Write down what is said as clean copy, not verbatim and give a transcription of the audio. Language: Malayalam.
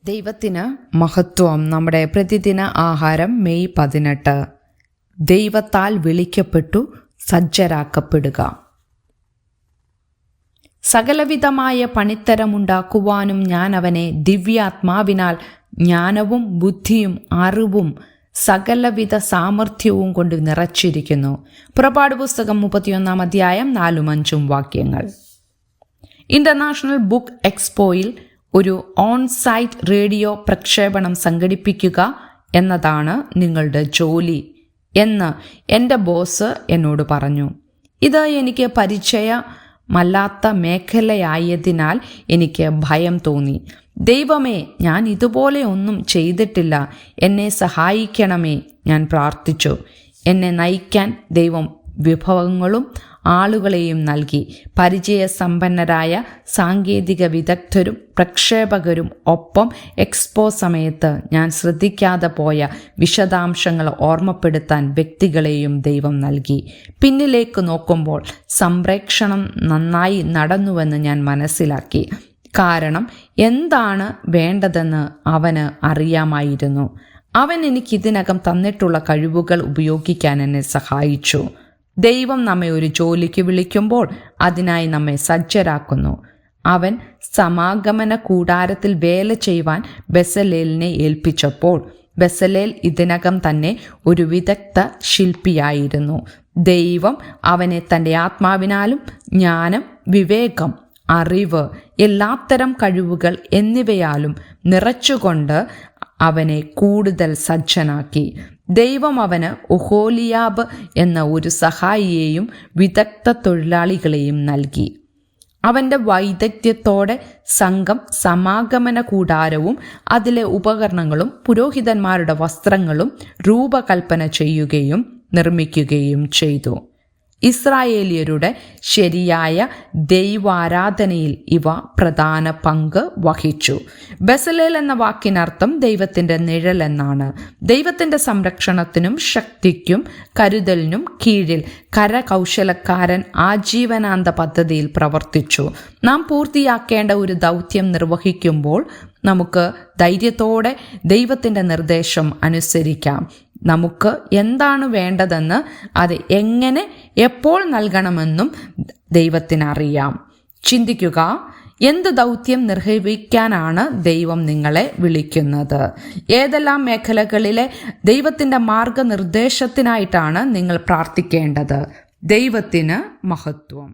ദൈവത്തിന് മഹത്വം. നമ്മുടെ പ്രതിദിന ആഹാരം മെയ് 18. ദൈവത്താൽ വിളിക്കപ്പെട്ടു സജ്ജരാക്കപ്പെടുക. സകലവിധമായ പണിത്തരമുണ്ടാക്കുവാനും ഞാൻ അവനെ ദിവ്യാത്മാവിനാൽ ജ്ഞാനവും ബുദ്ധിയും അറിവും സകലവിധ സാമർഥ്യവും കൊണ്ട് നിറച്ചിരിക്കുന്നു. പുറപ്പാട് പുസ്തകം 31 അധ്യായം 4-5 വാക്യങ്ങൾ. ഇന്റർനാഷണൽ ബുക്ക് എക്സ്പോയിൽ ഒരു ഓൺ-സൈറ്റ് റേഡിയോ പ്രക്ഷേപണം സംഘടിപ്പിക്കുക എന്നതാണ് നിങ്ങളുടെ ജോലി എന്ന് എൻ്റെ ബോസ് എന്നോട് പറഞ്ഞു. ഇത് എനിക്ക് പരിചയമല്ലാത്ത മേഖലയായതിനാൽ എനിക്ക് ഭയം തോന്നി. ദൈവമേ, ഞാൻ ഇതുപോലെ ഒന്നും ചെയ്തിട്ടില്ല, എന്നെ സഹായിക്കണമേ, ഞാൻ പ്രാർത്ഥിച്ചു. എന്നെ നയിക്കാൻ ദൈവം വിഭവങ്ങളും ആളുകളെയും നൽകി. പരിചയസമ്പന്നരായ സാങ്കേതിക വിദഗ്ധരും പ്രക്ഷേപകരും ഒപ്പം എക്സ്പോ സമയത്ത് ഞാൻ ശ്രദ്ധിക്കാതെ പോയ വിശദാംശങ്ങൾ ഓർമ്മപ്പെടുത്താൻ വ്യക്തികളെയും ദൈവം നൽകി. പിന്നിലേക്ക് നോക്കുമ്പോൾ സംപ്രേക്ഷണം നന്നായി നടന്നുവെന്ന് ഞാൻ മനസ്സിലാക്കി. കാരണം എന്താണ് വേണ്ടതെന്ന് അവന് അറിയാമായിരുന്നു. അവൻ എനിക്ക് ഇതിനകം തന്നിട്ടുള്ള കഴിവുകൾ ഉപയോഗിക്കാൻ എന്നെ സഹായിച്ചു. ദൈവം നമ്മെ ഒരു ജോലിക്ക് വിളിക്കുമ്പോൾ അതിനായി നമ്മെ സജ്ജരാക്കുന്നു. അവൻ സമാഗമന കൂടാരത്തിൽ വേല ചെയ്യുവാൻ ബെസലേലിനെ ഏൽപ്പിച്ചപ്പോൾ ബെസലേൽ ഇതിനകം തന്നെ ഒരു വിദഗ്ധ ശില്പിയായിരുന്നു. ദൈവം അവനെ തൻ്റെ ആത്മാവിനാലും ജ്ഞാനം, വിവേകം, അറിവ്, എല്ലാത്തരം കഴിവുകൾ എന്നിവയാലും നിറച്ചുകൊണ്ട് അവനെ കൂടുതൽ സജ്ജനാക്കി. ദൈവം അവന് ഒഹോലിയാബ് എന്ന ഒരു സഹായിയെയും വിദഗ്ധ തൊഴിലാളികളെയും നൽകി. അവൻ്റെ വൈദഗ്ധ്യത്തോടെ സംഘം സമാഗമന കൂടാരവും അതിലെ ഉപകരണങ്ങളും പുരോഹിതന്മാരുടെ വസ്ത്രങ്ങളും രൂപകൽപ്പന ചെയ്യുകയും നിർമ്മിക്കുകയും ചെയ്തു. ഇസ്രായേലിയരുടെ ശരിയായ ദൈവാരാധനയിൽ ഇവ പ്രധാന പങ്ക് വഹിച്ചു. ബെസലേൽ എന്ന വാക്കിനർത്ഥം ദൈവത്തിൻ്റെ നിഴൽ എന്നാണ്. ദൈവത്തിൻ്റെ സംരക്ഷണത്തിനും ശക്തിക്കും കരുതലിനും കീഴിൽ കരകൗശലക്കാരൻ ആജീവനാന്ത പദ്ധതിയിൽ പ്രവർത്തിച്ചു. നാം പൂർത്തിയാക്കേണ്ട ഒരു ദൗത്യം നിർവഹിക്കുമ്പോൾ നമുക്ക് ധൈര്യത്തോടെ ദൈവത്തിൻ്റെ നിർദ്ദേശം അനുസരിക്കാം. നമുക്ക് എന്താണ് വേണ്ടതെന്ന് അത് എങ്ങനെ എപ്പോൾ നൽകണമെന്നും ദൈവത്തിനറിയാം. ചിന്തിക്കുക, എന്ത് ദൗത്യം നിർവഹിക്കാനാണ് ദൈവം നിങ്ങളെ വിളിക്കുന്നത്? ഏതെല്ലാം മേഖലകളിലെ ദൈവത്തിൻ്റെ മാർഗനിർദ്ദേശത്തിനായിട്ടാണ് നിങ്ങൾ പ്രാർത്ഥിക്കേണ്ടത്? ദൈവത്തിന് മഹത്വം.